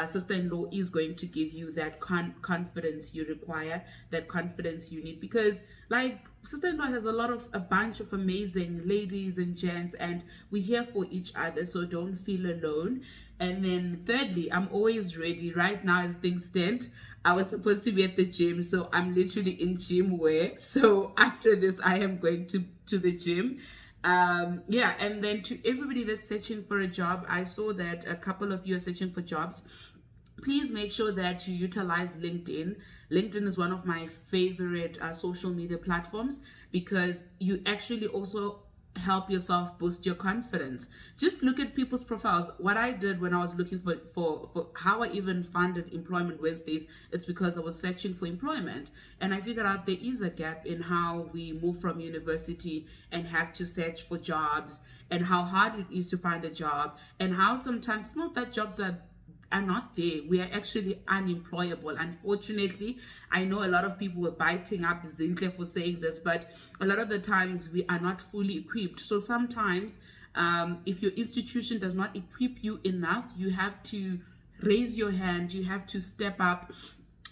sister-in-law is going to give you that confidence you require, that confidence you need, because like sister-in-law has a bunch of amazing ladies and gents, and we're here for each other, so don't feel alone. And then thirdly, I'm always ready. Right now as things stand, I was supposed to be at the gym, so I'm literally in gym wear. So after this I am going to the gym. Yeah, and then to everybody that's searching for a job, I saw that a couple of you are searching for jobs. Please make sure that you utilize LinkedIn. LinkedIn is one of my favorite social media platforms, because you actually also help yourself boost your confidence. Just look at people's profiles. What I did when I was looking for how I even funded Employment Wednesdays, it's because I was searching for employment, and I figured out there is a gap in how we move from university and have to search for jobs, and how hard it is to find a job, and how sometimes it's not that jobs are not there. We are actually unemployable. Unfortunately, I know a lot of people were biting up Zinhle for saying this, but a lot of the times we are not fully equipped. So sometimes if your institution does not equip you enough, you have to raise your hand, you have to step up.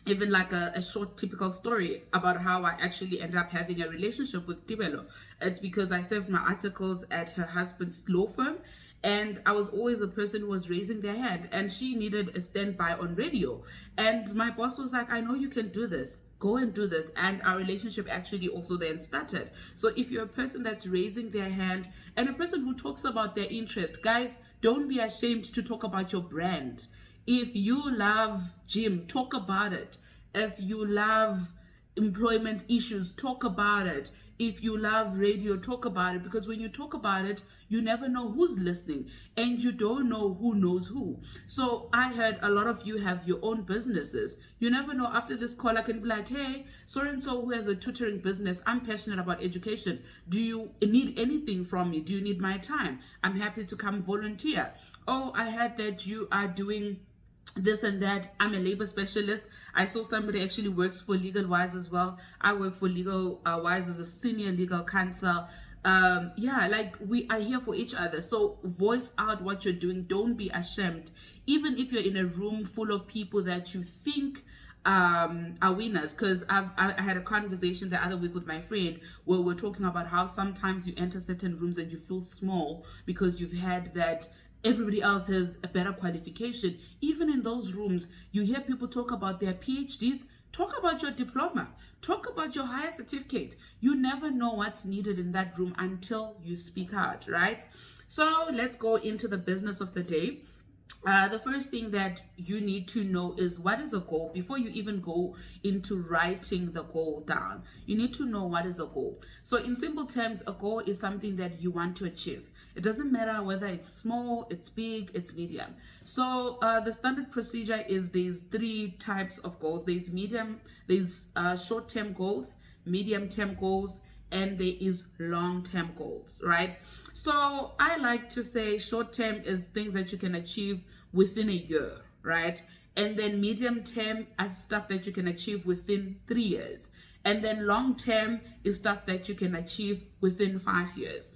Even like a short typical story about how I actually ended up having a relationship with Tibelo. It's because I served my articles at her husband's law firm, and I was always a person who was raising their hand, and she needed a standby on radio. And my boss was like, I know you can do this. Go and do this. And our relationship actually also then started. So if you're a person that's raising their hand and a person who talks about their interest, guys, don't be ashamed to talk about your brand. If you love gym, talk about it. If you love employment issues, talk about it. If you love radio, talk about it, because when you talk about it, you never know who's listening, and you don't know who knows who. So I heard a lot of you have your own businesses. You never know, after this call I can be like, hey, so and so who has a tutoring business, I'm passionate about education, do you need anything from me? Do you need my time? I'm happy to come volunteer. Oh, I heard that you are doing this and that. I'm a labor specialist. I saw somebody actually works for Legal Wise as well. I work for Legal Wise as a senior legal counsel. Yeah, like we are here for each other. So voice out what you're doing. Don't be ashamed. Even if you're in a room full of people that you think are winners, because I had a conversation the other week with my friend where we're talking about how sometimes you enter certain rooms and you feel small because you've had that everybody else has a better qualification. Even in those rooms, you hear people talk about their PhDs. Talk about your diploma. Talk about your higher certificate. You never know what's needed in that room until you speak out, right? So let's go into the business of the day. The first thing that you need to know is, what is a goal? Before you even go into writing the goal down, you need to know what is a goal. So in simple terms, a goal is something that you want to achieve. It doesn't matter whether it's small, it's big, it's medium. So the standard procedure is there's three types of goals. There's short-term goals, medium-term goals, and there is long-term goals, right? So I like to say short-term is things that you can achieve within a year, right? And then medium-term are stuff that you can achieve within 3 years. And then long-term is stuff that you can achieve within 5 years.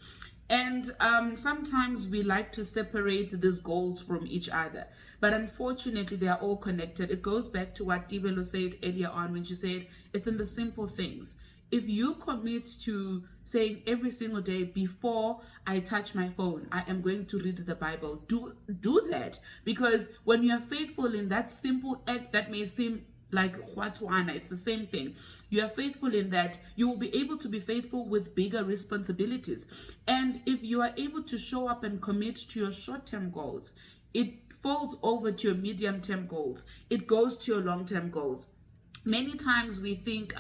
And sometimes we like to separate these goals from each other, but unfortunately they are all connected. It goes back to what Tibelo said earlier on when she said it's in the simple things. If you commit to saying every single day, before I touch my phone, I am going to read the Bible, do that. Because when you are faithful in that simple act that may seem like Huatuana, it's the same thing. You are faithful in that, you will be able to be faithful with bigger responsibilities. And if you are able to show up and commit to your short-term goals, it falls over to your medium-term goals. It goes to your long-term goals. Many times we think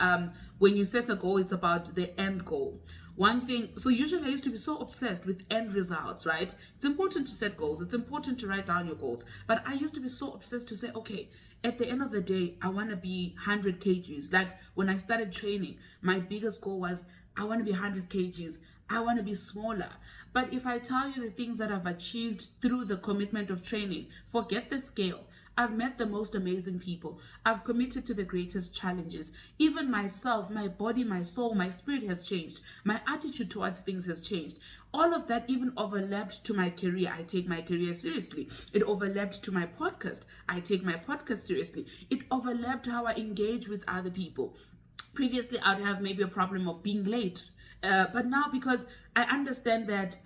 when you set a goal, it's about the end goal. One thing, so usually I used to be so obsessed with end results, right? It's important to set goals. It's important to write down your goals. But I used to be so obsessed to say, okay, at the end of the day, I want to be 100 kgs. Like when I started training, my biggest goal was, I want to be 100 kgs. I want to be smaller. But if I tell you the things that I've achieved through the commitment of training, forget the scale. I've met the most amazing people. I've committed to the greatest challenges. Even myself, my body, my soul, my spirit has changed. My attitude towards things has changed. All of that even overlapped to my career. I take my career seriously. It overlapped to my podcast. I take my podcast seriously. It overlapped how I engage with other people. Previously, I'd have maybe a problem of being late. But now, because I understand that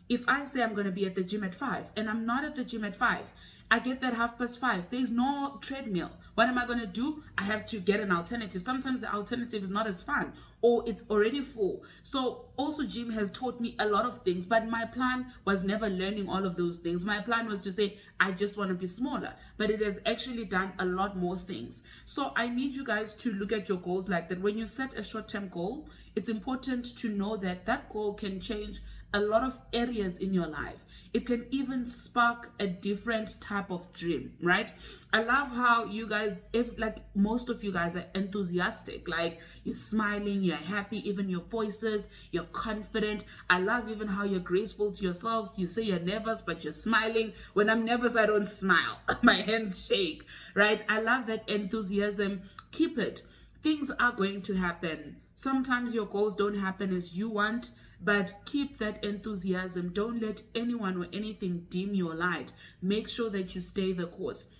if I say I'm going to be at the gym at 5 and I'm not at the gym at 5, I get that 5:30. There's no treadmill. What am I going to do? I have to get an alternative. Sometimes the alternative is not as fun or it's already full. So also gym has taught me a lot of things, but my plan was never learning all of those things. My plan was to say, I just want to be smaller, but it has actually done a lot more things. So I need you guys to look at your goals like that. When you set a short-term goal, it's important to know that that goal can change a lot of areas in your life. It can even spark a different type of dream, right? I love how you guys, if like most of you guys are enthusiastic, like you're smiling, you're happy, even your voices, you're confident. I love even how you're graceful to yourselves. You say you're nervous, but you're smiling. When I'm nervous, I don't smile. My hands shake, right? I love that enthusiasm. Keep it. Things are going to happen. Sometimes your goals don't happen as you want, but keep that enthusiasm. Don't let anyone or anything dim your light. Make sure that you stay the course.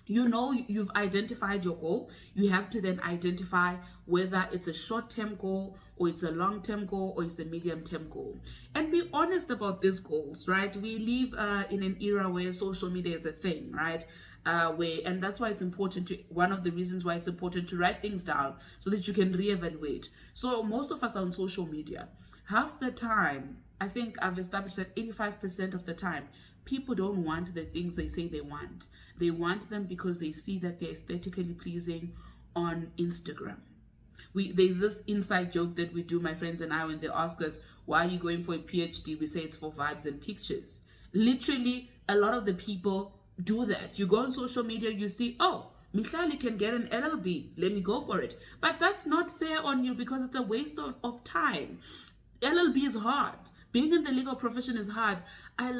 You know you've identified your goal. You have to then identify whether it's a short-term goal or it's a long-term goal or it's a medium-term goal. And be honest about these goals, right? We live in an era where social media is a thing, right? And that's why it's important to, one of the reasons why it's important to write things down so that you can reevaluate. So most of us are on social media. Half the time, I think I've established that 85% of the time, people don't want the things they say they want. They want them because they see that they're aesthetically pleasing on Instagram. There's this inside joke that we do, my friends and I, when they ask us, why are you going for a PhD? We say it's for vibes and pictures. Literally, a lot of the people do that. You go on social media, you see, oh, Michali can get an LLB. Let me go for it. But that's not fair on you because it's a waste of time. LLB is hard. Being in the legal profession is hard. I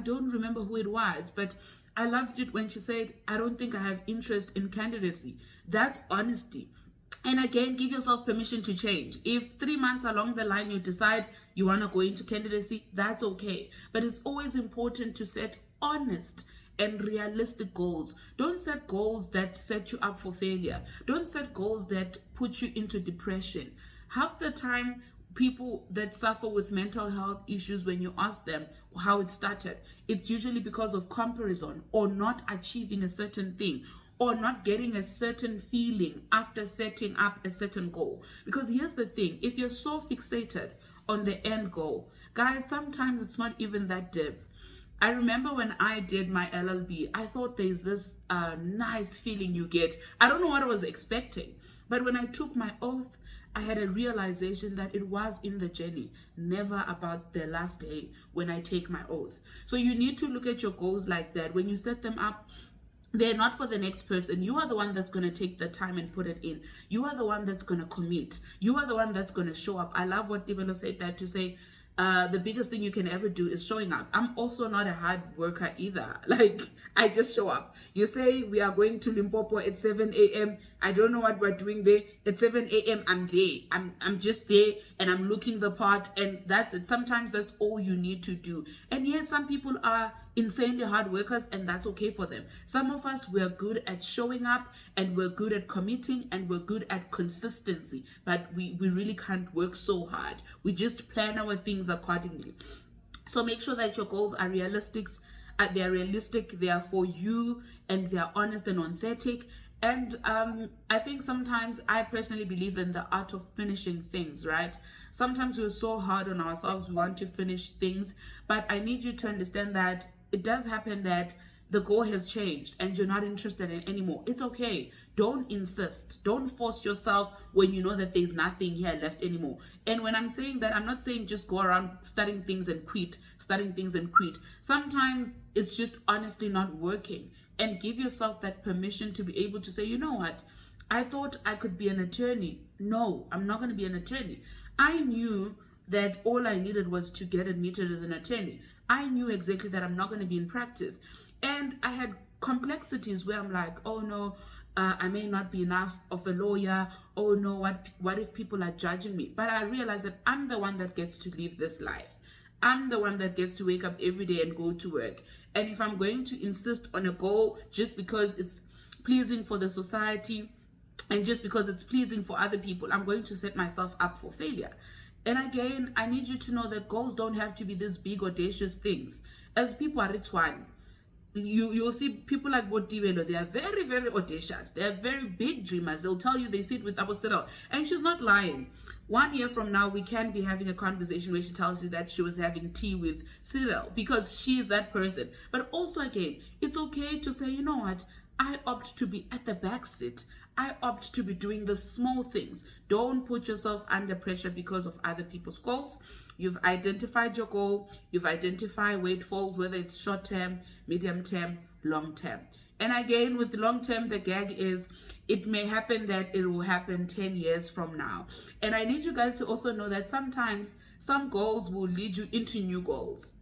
don't remember who it was, but I loved it when she said, I don't think I have interest in candidacy. That's honesty. And again, give yourself permission to change. If 3 months along the line you decide you want to go into candidacy, that's okay. But it's always important to set honest and realistic goals. Don't set goals that set you up for failure. Don't set goals that put you into depression. Half the time, people that suffer with mental health issues, when you ask them how it started, it's usually because of comparison or not achieving a certain thing or not getting a certain feeling after setting up a certain goal. Because here's the thing, if you're so fixated on the end goal, guys, sometimes it's not even that deep. I remember when I did my LLB, I thought there's this nice feeling you get. I don't know what I was expecting, but when I took my oath, I had a realization that it was in the journey, never about the last day when I take my oath. So you need to look at your goals like that. When you set them up, they're not for the next person. You are the one that's going to take the time and put it in. You are the one that's going to commit. You are the one that's going to show up. I love what Tibelo said, that to say, the biggest thing you can ever do is showing up. I'm also not a hard worker either. Like, I just show up. You say we are going to Limpopo at 7 a.m. I don't know what we're doing there. At 7 a.m. I'm there. I'm just there and I'm looking the part, and that's it. Sometimes that's all you need to do. And yes, some people are insanely hard workers, and that's okay for them. Some of us, we're good at showing up and we're good at committing and we're good at consistency, but we really can't work so hard. We just plan our things accordingly. So make sure that your goals are realistic. They are realistic, they are for you, and they are honest and authentic. And I think sometimes, I personally believe in the art of finishing things, right? Sometimes we're so hard on ourselves, we want to finish things, but I need you to understand that it does happen that the goal has changed and you're not interested in anymore. It's okay. Don't insist. Don't force yourself when you know that there's nothing here left anymore. And when I'm saying that, I'm not saying just go around starting things and quit. Sometimes it's just honestly not working. And give yourself that permission to be able to say, you know what? I thought I could be an attorney. No, I'm not going to be an attorney. I knew that all I needed was to get admitted as an attorney. I knew exactly that I'm not going to be in practice. And I had complexities where I'm like, oh no, I may not be enough of a lawyer. Oh no, what if people are judging me? But I realize that I'm the one that gets to live this life. I'm the one that gets to wake up every day and go to work. And if I'm going to insist on a goal just because it's pleasing for the society and just because it's pleasing for other people, I'm going to set myself up for failure. And again, I need you to know that goals don't have to be these big audacious things. As people are one, you'll see people like Botibelo, they are very, very audacious. They are very big dreamers. They'll tell you they sit with Apostol. And she's not lying. 1 year from now, we can be having a conversation where she tells you that she was having tea with Cyril because she's that person. But also, again, it's okay to say, you know what? I opt to be at the back seat. I opt to be doing the small things. Don't put yourself under pressure because of other people's goals. You've identified your goal. You've identified where it falls, whether it's short term, medium term, long term. And again, with long term, the gag is it may happen that it will happen 10 years from now. And I need you guys to also know that sometimes some goals will lead you into new goals.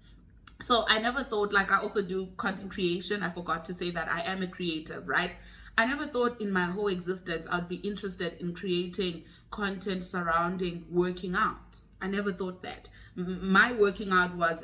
So I never thought, like, I also do content creation. I forgot to say that I am a creator, right? I never thought in my whole existence I'd be interested in creating content surrounding working out. I never thought that. My working out was,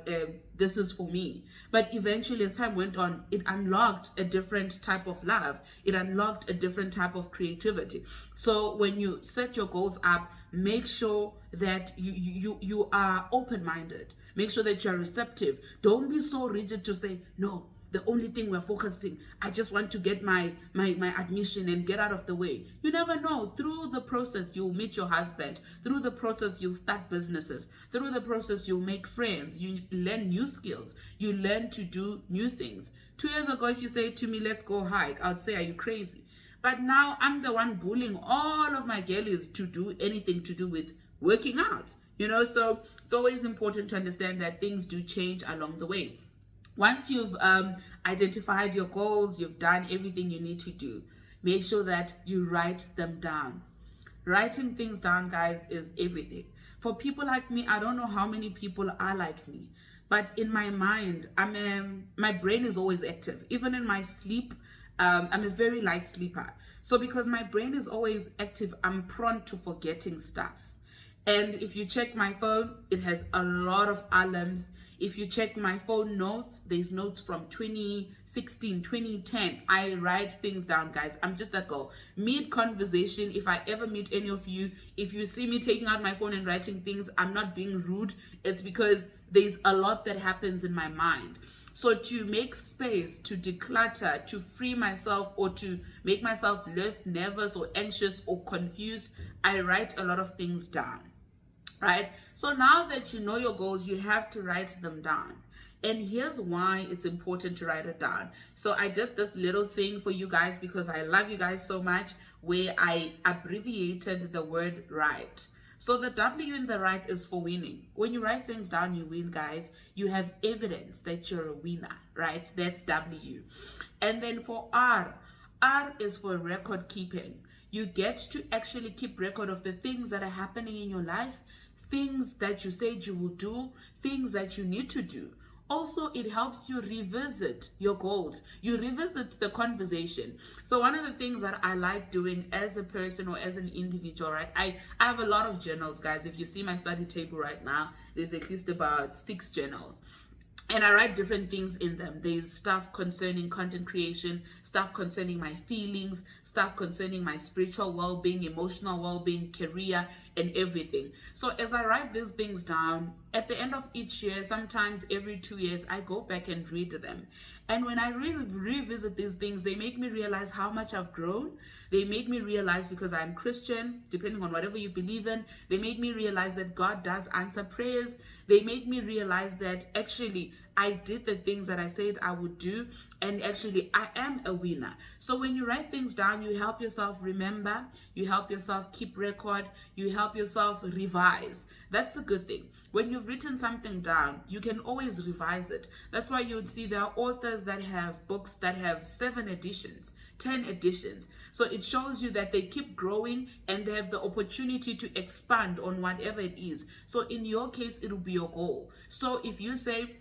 this is for me. But eventually, as time went on, it unlocked a different type of love. It unlocked a different type of creativity. So when you set your goals up, make sure that you are open-minded. Make sure that you're receptive. Don't be so rigid to say, no, the only thing we're focusing, I just want to get my admission and get out of the way. You never know. Through the process, you'll meet your husband. Through the process, you'll start businesses. Through the process, you'll make friends. You learn new skills. You learn to do new things. 2 years ago, if you say to me, let's go hike, I'd say, are you crazy? But now I'm the one bullying all of my girlies to do anything to do with working out. So it's always important to understand that things do change along the way. Once you've identified your goals, you've done everything you need to do, make sure that you write them down. Writing things down, guys, is everything. For people like me, I don't know how many people are like me, but in my mind, my brain is always active. Even in my sleep, I'm a very light sleeper. So because my brain is always active, I'm prone to forgetting stuff. And if you check my phone, it has a lot of alarms. If you check my phone notes, there's notes from 2016, 2010. I write things down, guys. I'm just that girl. Mid-conversation, if I ever meet any of you, if you see me taking out my phone and writing things, I'm not being rude. It's because there's a lot that happens in my mind. So to make space, to declutter, to free myself, or to make myself less nervous or anxious or confused, I write a lot of things down. Right? So now that you know your goals, you have to write them down. And here's why it's important to write it down. So I did this little thing for you guys because I love you guys so much, where I abbreviated the word right. So the W in the right is for winning. When you write things down, you win, guys. You have evidence that you're a winner, right? That's W. And then for R is for record keeping. You get to actually keep record of the things that are happening in your life, things that you said you will do, things that you need to do. Also, it helps you revisit your goals. You revisit the conversation. So one of the things that I like doing as a person or as an individual, right? I have a lot of journals, guys. If you see my study table right now, there's at least about 6 journals. And I write different things in them. There's stuff concerning content creation, stuff concerning my feelings, stuff concerning my spiritual well-being, emotional well-being, career, and everything. So as I write these things down, at the end of each year, sometimes every 2 years, I go back and read them. And when I revisit these things, they make me realize how much I've grown. They make me realize, because I'm Christian, depending on whatever you believe in, they make me realize that God does answer prayers. They make me realize that actually I did the things that I said I would do, and actually I am a winner. So when you write things down, you help yourself remember, you help yourself keep record, you help yourself revise. That's a good thing. When you've written something down, you can always revise it. That's why you would see there are authors that have books that have 7 editions, 10 editions. So it shows you that they keep growing and they have the opportunity to expand on whatever it is. So in your case, it will be your goal. So if you say,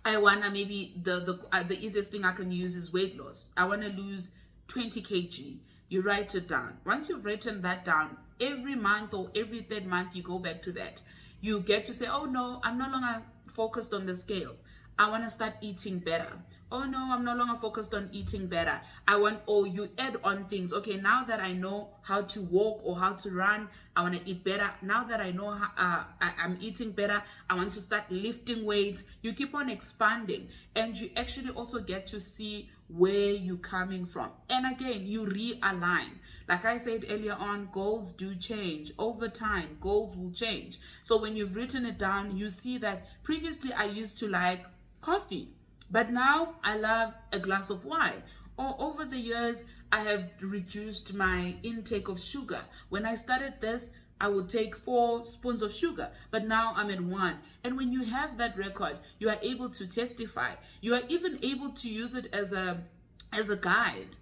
I wanna, maybe the easiest thing I can use is weight loss. I wanna lose 20 kg. You write it down. Once you've written that down, every month or every third month, you go back to that. You get to say, oh no, I'm no longer focused on the scale. I want to start eating better. Oh no, I'm no longer focused on eating better. Or you add on things. Okay, now that I know how to walk or how to run, I want to eat better. Now that I know I'm eating better, I want to start lifting weights. You keep on expanding, and you actually also get to see where you're coming from. And again, you realign. Like I said earlier on, goals do change. Over time, goals will change. So when you've written it down, you see that previously I used to like coffee, but now I love a glass of wine. Or over the years, I have reduced my intake of sugar. When I started this, I would take 4 spoons of sugar, but now I'm at 1. And when you have that record, you are able to testify. You are even able to use it as a guide,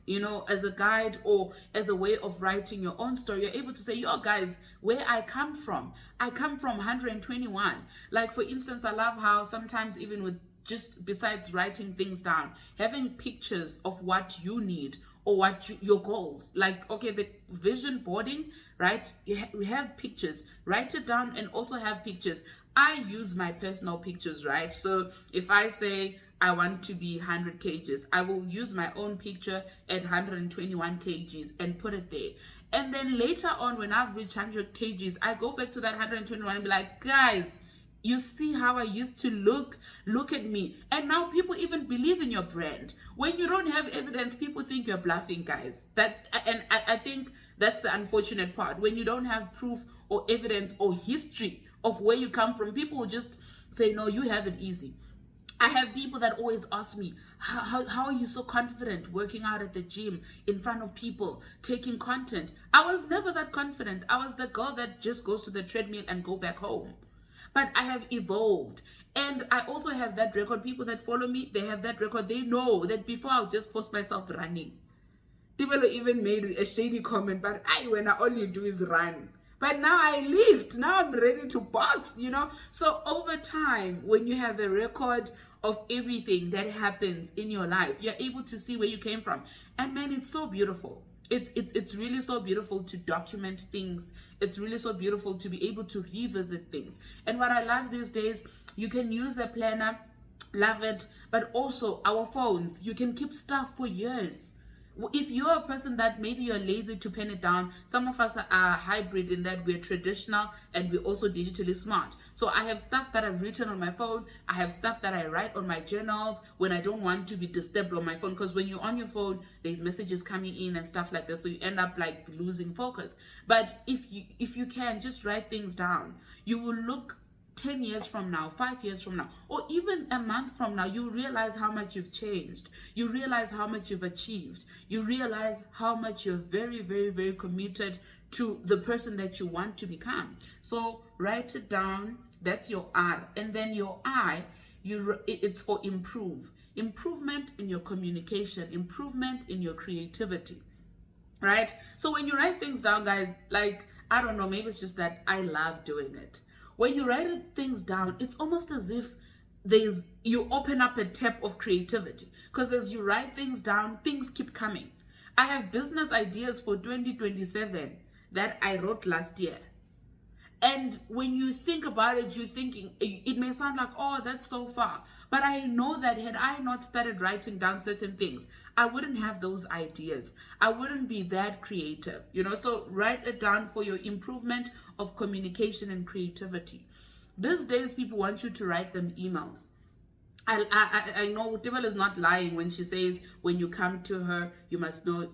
as a guide, or as a way of writing your own story. You're able to say, yo guys, where I come from 121. Like, for instance, I love how sometimes, even with just besides writing things down, having pictures of what you need or what your goals, like, okay, the vision boarding, right? We have pictures. Write it down and also have pictures. I use my personal pictures, right? So if I say I want to be 100 kgs, I will use my own picture at 121 kgs and put it there. And then later on, when I've reached 100 kgs, I go back to that 121 and be like, guys, you see how I used to look? Look at me. And now people even believe in your brand. When you don't have evidence, people think you're bluffing, guys. I think that's the unfortunate part. When you don't have proof or evidence or history of where you come from, people will just say, no, you have it easy. I have people that always ask me, how are you so confident working out at the gym in front of people, taking content? I was never that confident. I was the girl that just goes to the treadmill and go back home. But I have evolved. And I also have that record. People that follow me, they have that record. They know that before I would just post myself running. People even made a shady comment, but when all you do is run. But now I lift. Now I'm ready to box, So over time, when you have a record of everything that happens in your life, you're able to see where you came from. And man, it's so beautiful. It's really so beautiful to document things. It's really so beautiful to be able to revisit things. And what I love these days, you can use a planner, love it, but also our phones, you can keep stuff for years. If you're a person that maybe you're lazy to pen it down, some of us are hybrid in that we're traditional and we're also digitally smart. So I have stuff that I've written on my phone. I have stuff that I write on my journals when I don't want to be disturbed on my phone, because when you're on your phone, there's messages coming in and stuff like that. So you end up like losing focus. But if you can just write things down, you will look 10 years from now, 5 years from now, or even a month from now, you realize how much you've changed. You realize how much you've achieved. You realize how much you're very, very, very committed to the person that you want to become. So write it down. That's your R. And then your I, it's for improvement in your communication, improvement in your creativity, right? So when you write things down, guys, like, I don't know, maybe it's just that I love doing it. When you write things down, it's almost as if you open up a tap of creativity, because as you write things down, things keep coming. I have business ideas for 2027 that I wrote last year. And when you think about it, you're thinking, it may sound like, oh, that's so far. But I know that had I not started writing down certain things, I wouldn't have those ideas. I wouldn't be that creative, So write it down for your improvement of communication and creativity. These days, people want you to write them emails. I know Tibble is not lying when she says when you come to her, you must know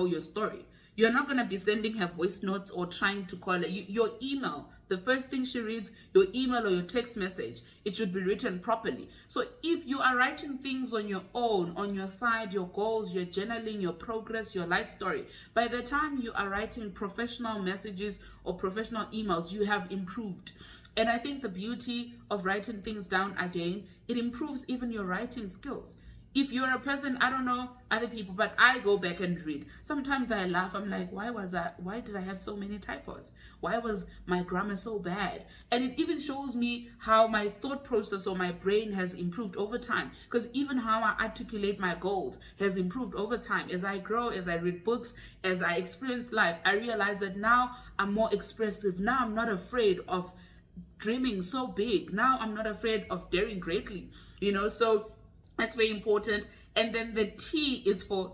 your story. You're not going to be sending her voice notes or trying to call her. Your email, the first thing she reads, your email or your text message, it should be written properly. So if you are writing things on your own, on your side, your goals, your journaling, your progress, your life story, by the time you are writing professional messages or professional emails, you have improved. And I think the beauty of writing things down again, it improves even your writing skills. If you're a person, I don't know other people, but I go back and read. Sometimes I laugh. I'm like, why did I have so many typos? Why was my grammar so bad? And it even shows me how my thought process or my brain has improved over time. Because even how I articulate my goals has improved over time. As I grow, as I read books, as I experience life, I realize that now I'm more expressive. Now I'm not afraid of dreaming so big. Now I'm not afraid of daring greatly. So that's very important. And then the T is for